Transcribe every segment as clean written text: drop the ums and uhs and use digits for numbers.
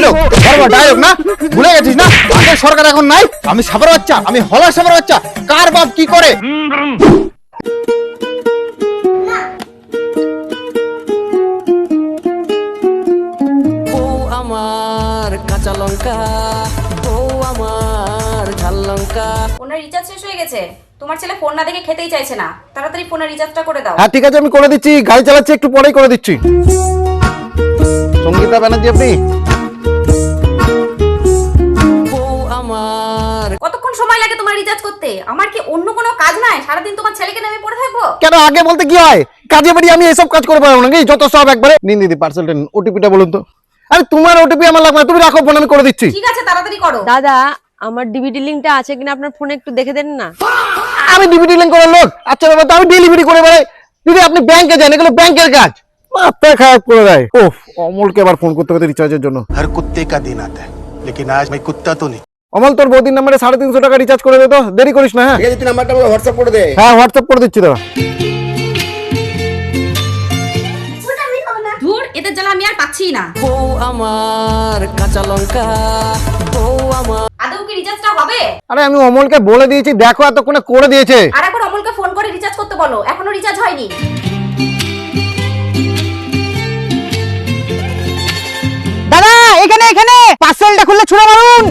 Dialogue dialogue না ভুলে গেছিস না? আগের সরকার এখন নাই, আমি সাবার বাচ্চা, আমি হলার সাবার বাচ্চা, কার বাপ কি করে। আমার কাঁচা লঙ্কা, ও আমার ঝাল লঙ্কা। ফোনের রিচার্জ শেষ হয়ে গেছে, তোমার ছেলে ফোন না দেখে খেতেই চাইছে না, তাড়াতাড়ি ফোনের রিচার্জটা করে দাও। হ্যাঁ ঠিক আছে, আমি করে দিচ্ছি, গাড়ি চালাচ্ছি, একটু পরেই করে দিচ্ছি। সঙ্গীতা ব্যানার্জি আপনি? কতক্ষণ সময় লাগে তোমার রিচার্জ করতে? আমার কি অন্য কোনো কাজ নাই? সারাদিন তোমার ছেলেকে নিয়ে আমি পড়ে থাকবো? কেন আগে বলতে কি হয়? কাজে বাড়ি আমি এসব কাজ করে পারবো নাকি? যত সব একবারে নিন দিদি, পার্সেলটা নিন। ওটিপিটা বলুন তো। আরে তোমার ওটিপি আমার লাগবে না, তুমি রাখো ফোন, আমি করে দিচ্ছি। ঠিক আছে, তাড়াতাড়ি করো। দাদা, আমার ডিভিডি লিংকটা আছে কিনা আপনার ফোনে একটু দেখে দেন না। আমি ডিভিডি লিংক করার লোক? আচ্ছা বাবা, তো আমি ডেলিভারি করে বেড়াই। দিদি আপনি ব্যাংকে যান, এগুলো ব্যাংকের কাজ। মাথা খারাপ করে দেয়। ওহ, অমলকে আবার ফোন করতে হবে রিচার্জের জন্য। हर कुत्ते का दिन आता है, लेकिन आज मैं कुत्ता तो नहीं। অমল, তোর বৌদির নাম্বারে 350 টাকা রিচার্জ করে দে তো, দেরি করিস না। হ্যাঁ ঠিক আছে, তুই নাম্বারটা আমাকে হোয়াটসঅ্যাপ করে দে। হ্যাঁ, হোয়াটসঅ্যাপ করে দিচ্ছি দাদা। ধুর, এদের জ্বালা আমি আর পাচ্ছি না। ও আমার কাঁচা লঙ্কা, ও আমার। আদৌ কি রিচার্জটা হবে? আরে আমি অমলকে বলে দিয়েছি, দেখো এতক্ষণে করে দিয়েছে। আর এখন অমলকে ফোন করে রিচার্জ করতে বলো, এখনো রিচার্জ হয়নি। দাদা এখানে এখানে পার্সেলটা খুলে ছুঁড়ে মারুন।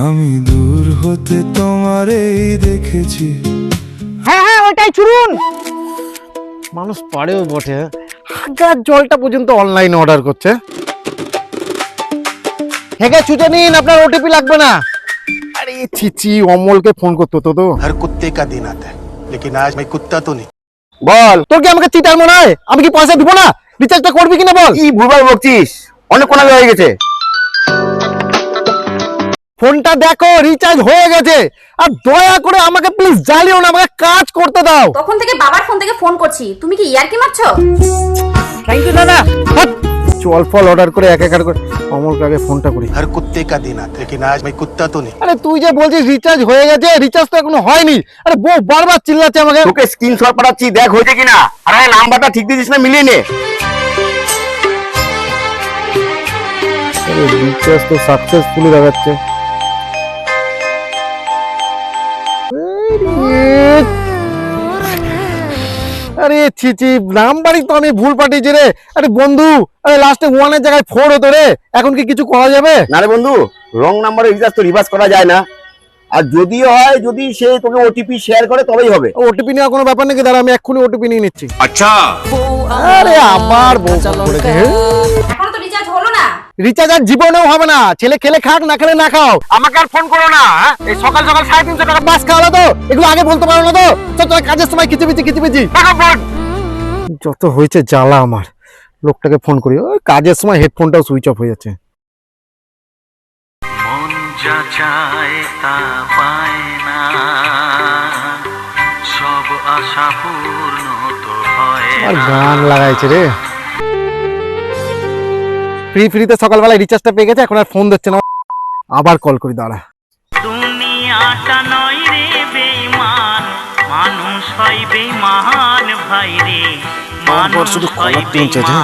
আমি দূর হতে তোমারেই দেখেছি। হ্যাঁ হ্যাঁ, ওইটাই ছুড়ুন। মানুষ পারেও বটে, হাজার জলটা পর্যন্ত অনলাইন অর্ডার করছে। হেগে ছুঁচে নিন, আপনার ওটিপি লাগবে না। আরে ছিচি, অমলকে ফোন করতে হতো তো। हर कुत्ते का दिन आता है, लेकिन आज मैं कुत्ता तो नहीं। বল, তোর কি আমাকে চিটার মনে হয়? আমি কি পয়সা দিব না? রিচার্জটা করবি কিনা বল। কি ভুলভাল বকছিস? অনেক কোন হয়ে গেছে। ফোনটা দেখো, রিচার্জ হয়ে গেছে। আর দয়া করে আমাকে প্লিজ জ্বালিও না, আমাকে কাজ করতে দাও। তখন থেকে বাবার ফোন থেকে ফোন করছি, তুমি কি ইয়ার্কি মারছো? থ্যাংক ইউ দাদা। চল ফল অর্ডার করে এক এক করে অমলকে আগে ফোনটা করি। हर कुत्ते का दिन आता है, लेकिन आज मैं कुत्ता तो नहीं। আরে তুই যে বলছিস রিচার্জ হয়ে গেছে, রিচার্জ তো এখনো হয়নি। আরে বউ বারবার চিল্লাচ্ছে আমাকে। তোকে স্ক্রিনশট পাঠাচ্ছি, দেখ হয়েছে কিনা। আরে নাম্বারটা ঠিক দিয়েছিস না, মিলিয়ে নে। আরে রিচার্জ তো সাকসেসফুলি দেখাচ্ছে। আরে ছিচি, নাম্বারই তো আমি ভুল পাঠিয়েছি রে। আরে বন্ধু, আরে লাস্টে 1 এর জায়গায় 4 হতো রে। এখন কি কিছু করা যাবে? না রে বন্ধু, রং নাম্বারে রিচার্জ তো রিভার্স করা যায় না। আর যদি হয়, যদি সে তোকে ওটিপি শেয়ার করে তবেই হবে। ওটিপি নেওয়া কোনো ব্যাপার নাকি? দাঁড়া, আমি এক্ষুনি ওটিপি নিয়ে নিচ্ছি। আচ্ছা। আরে আবার বউ কাঁচা ফোন করেছে। লঙ্কা। এখনো তো রিচার্জ হলো না। রিচার্জ আর জীবনেও হবে না। ছেলে খেলে খাক, না খেলে না খাও। আমাকে আর ফোন করো না। এই সকাল সকাল 350 টাকা বাস খাওয়ালো তো, এগুলো আগে বলতে পারো না তো? চল কাজের সময় কিচিবিচি। যত হয়েছে জ্বালা আমার। লোকটাকে ফোন করি, ওই কাজের সময় হেডফোনটাও সুইচ অফ হয়ে যাচ্ছে। মন যা চায় তা পায় না, সব আশা পূর্ণ তো হয় আর না। গান লাগাইছে রে। ফ্রিতে সকালবেলায় রিচার্জটা পেয়ে গেছে, এখন আর ফোন দিচ্ছে না। আবার কল করি, দাঁড়া। দুনিয়াটা নয় রে বেঈমান, মানুষ হয় বেঈমান ভাই রে, মানুষ হয় বেঈমান।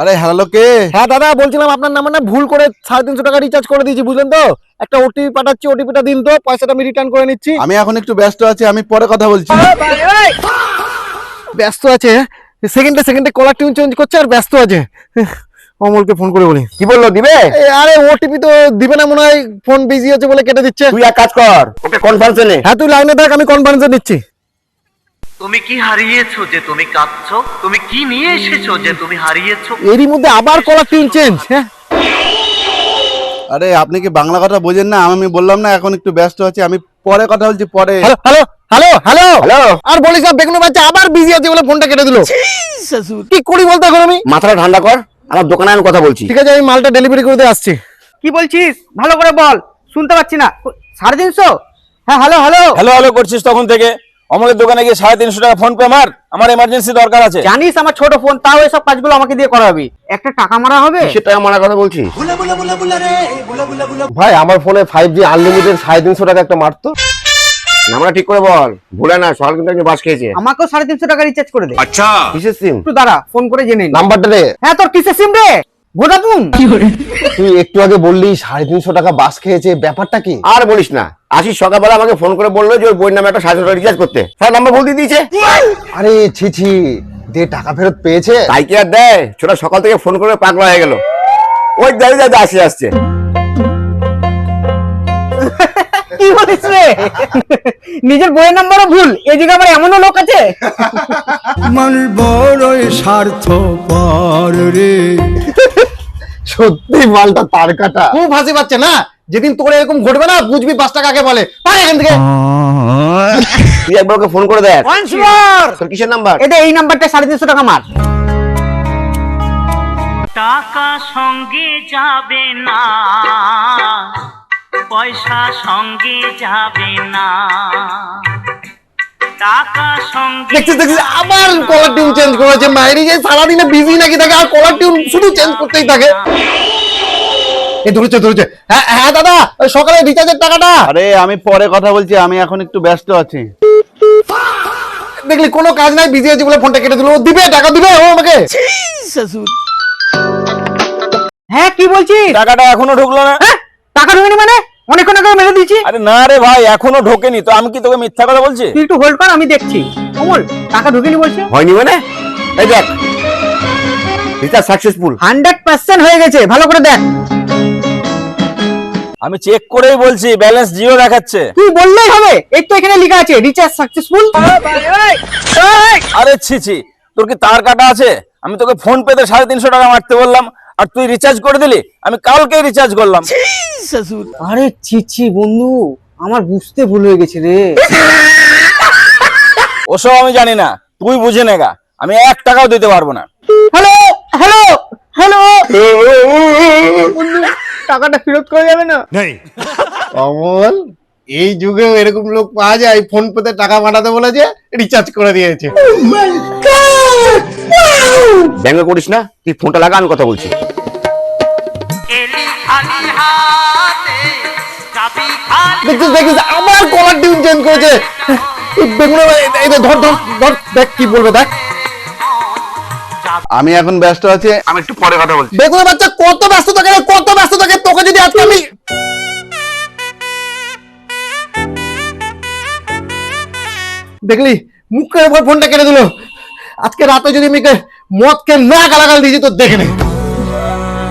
আরে হ্যালো, কে? হ্যাঁ দাদা, বলছিলাম আপনার নাম্বার না ভুল করে 350 টাকা রিচার্জ করে দিয়েছি, বুঝলেন তো? একটা ওটিপি পাঠাচ্ছি, ওটিপিটা দিন তো, পয়সাটা আমি রিটার্ন করে নিচ্ছি। আমি এখন একটু ব্যস্ত আছি, আমি পরে কথা বলছি। ব্যস্ত আছে? সেকেন্ডে কলার টিউন চেঞ্জ করছে আর ব্যস্ত আছে। অমলকে ফোন করে বলি। কি বললো, দিবে? আরে ওটিপি তো দিবে না মনে হয়, ফোন বিজি আছে বলে কেটে দিচ্ছে। তুই এক কাজ কর, ওকে কনফারেন্সে নে। হ্যাঁ তুই লাইনে থাক, আমি কনফারেন্সে নিচ্ছি। তুমি কি হারিয়েছো যে তুমি কাঁদছো? তুমি কি নিয়ে এসেছো যে তুমি হারিয়েছো? এরই মধ্যে আবার কলার টিউন চেঞ্জ। হ্যাঁ আরে আপনি কি বাংলা কথা বোঝেন না? আমি বললাম না এখন একটু ব্যস্ত আছি, আমি পরে কথা বলছি, পরে। হ্যালো। আর বলিস না, বেগুন বাচ্চা আবার বিজি আছে বলে ফোনটা কেটে দিল। কি করি বলতে এখন আমি? মাথাটা ঠান্ডা কর, আমার দোকানে আমি কথা বলছি। ঠিক আছে, আমি মালটা ডেলিভারি করে দিয়ে আসছি। কি বলছিস? ভালো করে বল, শুনতে পাচ্ছি না। 350? হ্যাঁ, হ্যালো হ্যালো করছিস তখন থেকে। অমলের দোকানে গিয়ে 350 টাকা ফোন পে মার, আমার এমার্জেন্সি দরকার আছে। জানিস আমার ছোট ফোন, তাও এসব কাজগুলো আমাকে দিয়ে করাবি। একটা টাকা মারা হবে? সে টাকা মারার কথা বলছি ভাই, আমার ফোনে 5G আনলিমিটেড 350 টাকা একটা মারতো। নামটা ঠিক করে বল, ভুলে না। সকাল কিন্তু একজন বাস খেয়েছে। আমাকেও 350 টাকা রিচার্জ করে দে। আচ্ছা, কিসের সিম? একটু দাঁড়া, ফোন করে জেনে নি। নাম্বারটা দে। হ্যাঁ, তোর কিসের সিম রে? ভোডাফোন। তুই একটু আগে বললি 350 টাকা বাস খেয়েছে, ব্যাপারটা কি? আর বলিস না, আশিস সকালবেলা আমাকে ফোন করে বললো যে ওর বইয়ের নামে একটা 700 টাকা রিচার্জ করতে, সব নাম্বার ভুল দিয়ে দিয়েছে। আরে ছি ছি, যে টাকা ফেরত পেয়েছে। তাই কি আর দেয়? ছোট সকাল থেকে ফোন করে পাগলা হয়ে গেল। ওই দাঁড়িয়ে আসছে। কি বলিস রে? নিজের বইয়ের নাম্বারও ভুল, এই জায়গায় আবার এমনও লোক আছে। মানুষ বড়ই স্বার্থপর রে। সত্যি মালটা তার কাটা, খুব হাসি পাচ্ছে না? যেদিন তোর এরকম ঘটবে না, বুঝবি 5 টাকা কাকে বলে। পায় এখান থেকে। তুই একবার ওকে ফোন করে দেখ। Once more! তোর কিসের নাম্বার? এটা এই নাম্বারটা 350 টাকা মার। টাকা সঙ্গে যাবে না, পয়সা সঙ্গে যাবে না, টাকা সঙ্গে দেখছিস আবার কলার টিউন চেঞ্জ করেছে। মাইরি যে সারাদিনে বিজি নাকি থাকে, আর কলার টিউন শুধু চেঞ্জ করতেই থাকে। এ ধরেছে। হ্যাঁ দাদা, ওই সকালে রিচার্জের টাকাটা। আরে আমি পরে কথা বলছি, আমি এখন একটু ব্যস্ত আছি। দেখলি কোনো কাজ নাই, বিজি আছে বলে ফোনটা কেটে দিল। ও দিবে, টাকা দিবে ও আমাকে। হ্যাঁ কি বলছিস? টাকাটা এখনো ঢুকলো না। হ্যাঁ, টাকা ঢোকেনি মানে? অনেকক্ষণ আগে মেরে দিয়েছি। আরে না রে ভাই, এখনো ঢোকেনি তো। আমি কি তোকে মিথ্যা কথা বলছি? তুই একটু হোল্ড কর, আমি দেখছি। অমল, টাকা ঢোকেনি বলছে। হয়নি মানে? এই দেখ, রিচার্জ সাকসেসফুল। 100% হয়ে গেছে, ভালো করে দেখ। আমি চেক করেই বলছি, ব্যালেন্স জিরো দেখাচ্ছে। তুই বললেই হবে, এই তো এখানে লেখা আছে রিচার্জ সাকসেসফুল। আরে ছি, তোর কি তার কাটা আছে? আমি তোকে ফোন পেতে 350 টাকা মারতে বললাম, আর তুই রিচার্জ করে দিলি। আমি কালকেই রিচার্জ করলাম। আরে ছি বন্ধু, আমার বুঝতে ভুল হয়ে গেছে রে। ওসব আমি জানি না, তুই বুঝে নেগা। আমি 1 টাকাও দিতে পারবো না। হ্যালো বন্ধু, টাকাটা ফেরত করে যাবে না? অমল, এই যুগেও এরকম লোক পাওয়া যায়, ফোন পেতে টাকা পাঠাতে বলেছে, রিচার্জ করে দিয়েছে। ব্যঙ্গ করিস না, তুই ফোনটা লাগা, আমি কথা বলছি। এলি খালি হাতে যাবি খালি দেখিস আবার কলার টিউন চেঞ্জ করেছে। ধর দেখ কি বলবে, দেখ। আমি এখন ব্যস্ত আছি, আমি একটু পরে কথা বলছি। বেগুনের বাচ্চা কত ব্যস্ত থাকে, তোকে যদি আজকে আমি দেখলি মুখের উপর ফোনটা কেটে দিল। আজকে রাতে যদি আমি মদকে না গালাগাল দিয়েছি তো দেখে নে।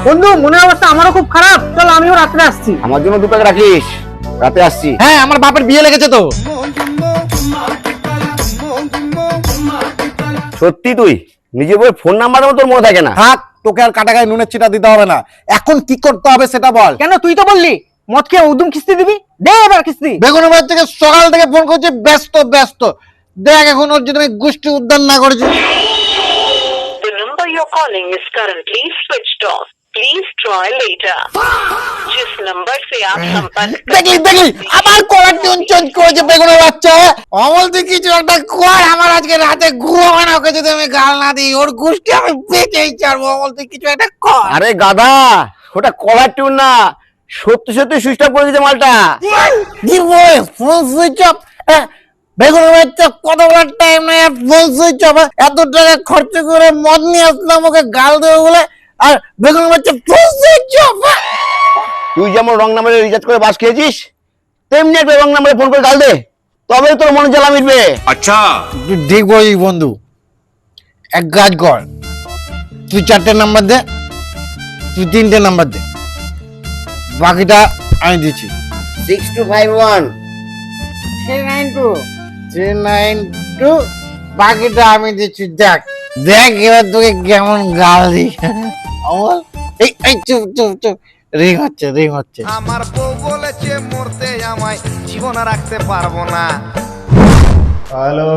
বন্ধু, মনের অবস্থা আমারও খুব খারাপ। চল আমিও রাত্রে আসছি। আমার জন্য 2 প্যাকেট রাখিস, রাতে আসছি। হ্যাঁ, আমার বাপের বিয়ে লেগেছে তো। সত্যি তুই নিজের বই ফোন নাম্বারও তোর মনে থাকে না? থাক, তোকে আর কাটা গায়ে নুনের চিটা দিতে হবে না। এখন কি করতে হবে সেটা বল। কেন, তুই তো বললি মদ খেয়ে উদুম কিস্তি দিবি, দে এবার কিস্তি। বেগুনের বাচ্চাকে সকাল থেকে ফোন করছে, ব্যস্ত। দেখ এখন ওর যদি আমি গোষ্ঠী উদ্ধার না করেছি। The number you're calling is currently switched off. Please try later. जिस नंबर से आप संपर्क দেখলি আবার কলার টিউন চেঞ্জ করেছে বেগুনের বাচ্চা। অমল তুই কিছু একটা কর, আমার আজকে রাতে ঘুমাবে না। ওকে যদি আমি গাল না দিই, ওর গোষ্ঠী আমি বেঁচেই ছাড়বো। অমল তুই কিছু একটা কর। আরে গাধা, ওটা কলার টিউন না, সত্যি সুইচ অফ করে দিতে মালটা। কি বল, ফোন সুইচ অফ? বেগুনের বাচ্চা কত বড় টাইম নাই, ফোন সুইচ অফ? এত টাকা খরচ করে মদ নিয়ে আসলাম ওকে গাল দেবো বলে, আর বেগুনের বাচ্চা ফোন সুইচ অফ? তুই যেমন রং নাম্বারে রিচার্জ করে বাস খেয়েছিস, তেমনি একটা রং নাম্বারে ফোন করে গাল দে, তবেই তোর মনে জ্বালা মিটবে। ঠিক বলিস বন্ধু। এক কাজ কর, তুই 4টে নাম্বার দে, তুই 3টে নাম্বার দে, বাকিটা আমি দিচ্ছি। 6251 392 বাকিটা আমি দিচ্ছি। দেখ এবার তোকে কেমন গাল দিই। অমল, এই চুপ, রিং হচ্ছে। আমার বউ বলেছে মরতে আমায় জীবন রাখতে পারবো না। হ্যালো,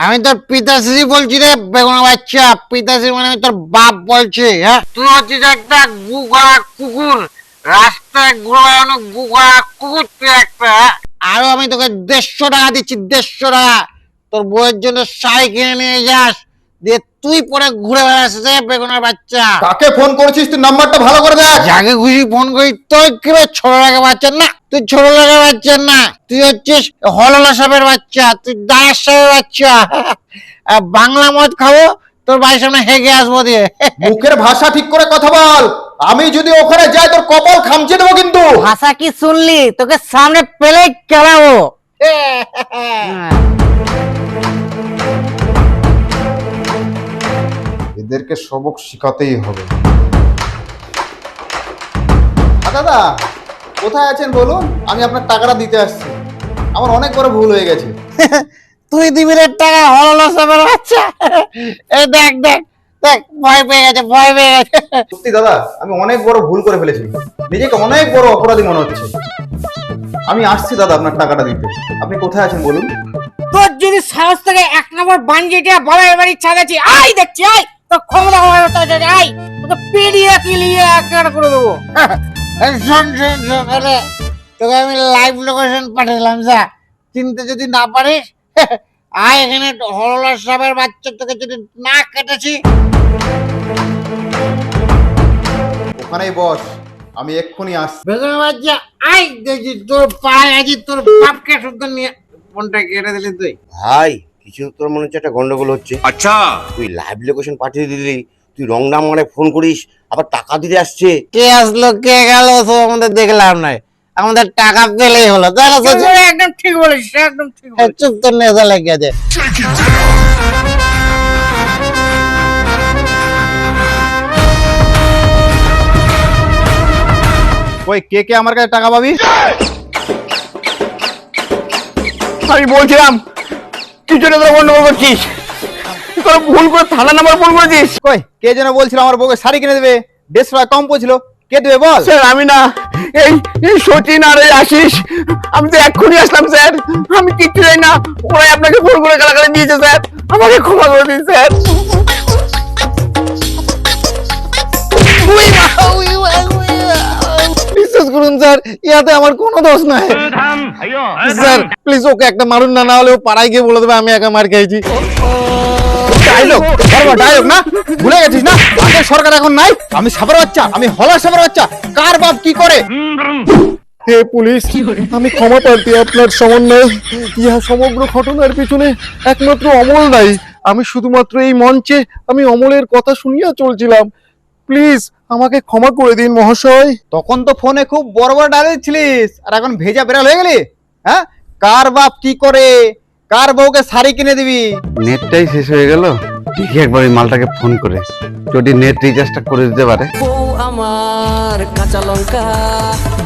আমি তোর পিতাশ্রী বলছি রে বেগুনা বাচ্চা। পিতাশ্রী মানে আমি তোর বাপ বলছি। হ্যাঁ, তুই হচ্ছিস একটা গুগা কুকুর, রাস্তায় ঘুরে বেড়ানো গুগা কুকুর তুই একটা। আরো আমি তোকে 150 টাকা দিচ্ছি, 150 টাকা। তোর বউয়ের জন্য শাড়ি কিনে নিয়ে যাস, দিয়ে তুই পরে ঘুরে বেড়াস রে বেগুনের বাচ্চা। কাকে ফোন করেছিস তুই? নাম্বারটা ভালো করে দেখ। যাকে খুশি ফোন করি, তোর কি ছোট লাগে বাচ্চা না? তুই ছোট লাগে বাচ্চা না, তুই হচ্ছিস হললা সাপের বাচ্চা, তুই দাঁড়ার সাপের বাচ্চা। বাংলা মদ খাবো, তোর বাড়ির সামনে হেগে আসবো দিয়ে। মুখের ভাষা ঠিক করে কথা বল, আমি যদি ওখানে যাই তোর কপাল খামচে দেবো কিন্তু। ভাষা কি শুনলি? তোকে সামনে পেলে কেলাবো। এদেরকে সবক শিখাতেই হবে। দাদা কোথায় আছেন বলুন, আমি আপনার টাকাটা দিতে আসছি। আমার অনেক বড় ভুল হয়ে গেছে। তুই দিবি রে টাকা, হলো সবের বাচ্চা। এই দেখ দেখ দেখ, ভয় পেয়ে গেছে, ভয় পেয়ে গেছে। সত্যি দাদা, আমি অনেক বড় ভুল করে ফেলেছি, নিজেকে অনেক বড় অপরাধী মনে হচ্ছে। আমি আসছি দাদা আপনার টাকাটা দিতে। আপনি কোথায় আছেন বলুন? তোর যদি সাহস থেকে 1 নম্বর বাঞ্জিটা বাবার বাড়ির ছাদাছি, আই দেখছি, আই তোর ক্ষমতা আই তোকে পেরিয়ে কিলিয়ে একার করে দেবো। শোন শোন শোন, আরে তোকে আমি লাইভ লোকেশন পাঠালাম, যা চিনতে যদি না পারিস আয় এখানে। হরলার সাহেবের বাচ্চা তোকে যদি না কেটেছি, ওখানেই বস, আমি এক্ষুনি আসছি। বেগুনের বাচ্চা আই দেখছি তোর পায়ে আছি, তোর বাপকে শুদ্ধ নিয়ে ফোনটা কেটে দিলি তুই। ভাই কিছু তোর মনে হচ্ছে একটা গন্ডগোল হচ্ছে। আচ্ছা, তুই লাইভ লোকেশন পাঠিয়ে দিলি, তুই রং নাম্বারে ফোন করিস, আবার টাকা দিতে আসছে। কে আসলো কে গেল তো আমাদের দেখলাম নাই, আমাদের টাকা পেলেই হলো। একদম ঠিক বলিস, একদম ঠিক। চুপ, তোর নেশা লেগে গেছে। ওই কে কে আমার কাছে টাকা পাবি? আমি বলছিলাম তুই জন্য তোর গন্ডগোল করছিস, তোর ভুল করে থানা নাম্বার ফোন করেছিস। কই কে যেন বলছিল আমার বউকে শাড়ি কিনে দেবে, 150 টাকা কম পড়ছিল, কে দেবে বল? স্যার আমি না, এই এই সচিন আর এই আশিস, আমি তো এক্ষুনি আসলাম স্যার, আমি কিচ্ছু জানি না, ওরাই আপনাকে ফোন করে গালাগালি দিয়েছে স্যার, আমাকে ক্ষমা করে দিন স্যার। বিশ্বাস করুন স্যার, ইয়াতে আমার কোনো দোষ নাই স্যার। প্লিজ ওকে একটা মারুন না, না হলে ও পাড়ায় গিয়ে বলে দেবে আমি একা মার খেয়েছি। ডায়লগ ডায়লগ না, ভুলে গেছিস না? আগের সরকার এখন নাই, আমি সাবার বাচ্চা, আমি হলার সাবার বাচ্চা, কার বাপ কি করে? হে পুলিশ, আমি ক্ষমা প্রার্থী আপনার সমন্বয়ে। ইহা সমগ্র ঘটনার পিছনে একমাত্র অমল নাই। আমি শুধুমাত্র এই মঞ্চে আমি অমলের কথা শুনিয়া চলছিলাম। প্লিজ আমাকে ক্ষমা করে দিন মহাশয়। তখন তো ফোনে খুব বড় বড় ডায়লগ ছিলিস, আর এখন ভেজা বেড়াল হয়ে গেলি। হ্যাঁ, কার বাপ কি করে, কার বউকে শাড়ি কিনে দিবি? নেটটাই শেষ হয়ে গেল, দেখি একবার ওই মালটাকে ফোন করে, যদি নেট রিচার্জটা করে দিতে পারে। বউ আমার কাঁচা লঙ্কা,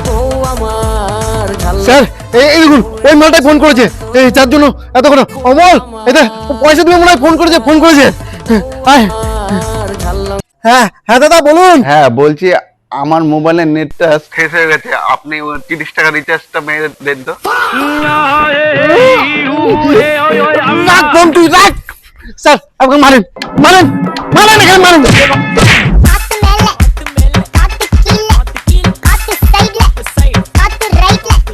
বউ আমার ঝাল স্যার এই দেখুন, ওই মালটাই ফোন করেছে, এই যার জন্য এতক্ষণ অমল এটা পয়সা দিয়ে মনে হয় ফোন করেছে, ফোন করেছে। আয়। ঝাল লঙ্কা। হ্যাঁ হ্যাঁ দাদা বলুন। হ্যাঁ বলছি, আমার মোবাইলের নেটটা শেষ হয়ে গেছে, আপনি 30 টাকা রিচার্জটা মেরে দেন তো। রাখ ফোন তুই রাখ। স্যার আমাকে মারেন মারেন মারেন, এখানে মারেন।